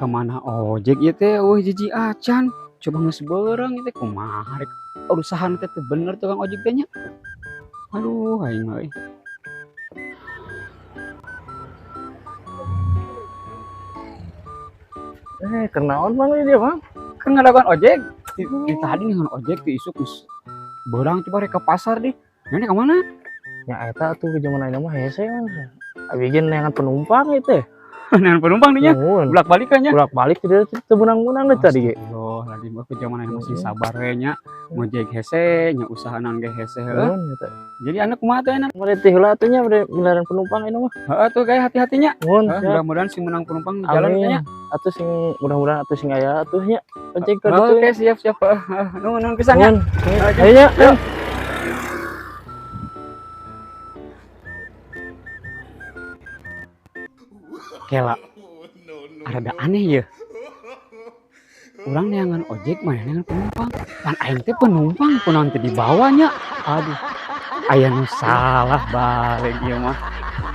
Kemana ojek ieu teh eueuh jiji acan, coba geus beurang ieu teh kumaha rek urusan teh teu bener tukang ojek teh nya. Aduh aing mah euy. Kenaon Bang ini dia Bang? Kan ngadaguan ojek, di tadi ngan ojek ti isuk geus beurang coba rek ke pasar deh. Nanya ka mana? Ya eta tuh zaman ayeuna mah hese Bang. Abi ge neangan penumpang ieu teh. Neangan penumpang dinya. Nuhun. Bolak-balik kan nya. Bolak-balik teu beunang-beunang deui tadi ge. Astagfirullahaladzim, aku zaman ayeuna masih sabar we nya. Ngojek hese, nya usaha naon ge hese heueuh. Nuhun eta. Jadi anak kumaha teh anak? Mari teh heula atuh nya bade beneran penumpang ayeuna mah. Heeh tuh gaya hati-hati nya. Nuhun. Siap. Mudah-mudahan si menang penumpang di jalan teh nya. Atuh sing mudah-mudahan atuh sing aya atuh nya. Ojek ka ditu. Oke, siap-siap. Nuhun pisan nya. Nuhun. Ayo nya. Kela. Ada aneh ya. Urang neangan ojek mah neangan penumpang. Pan aing teh penumpang kunaon teh dibawanya. Aduh. Aya nu salah balik ieu mah.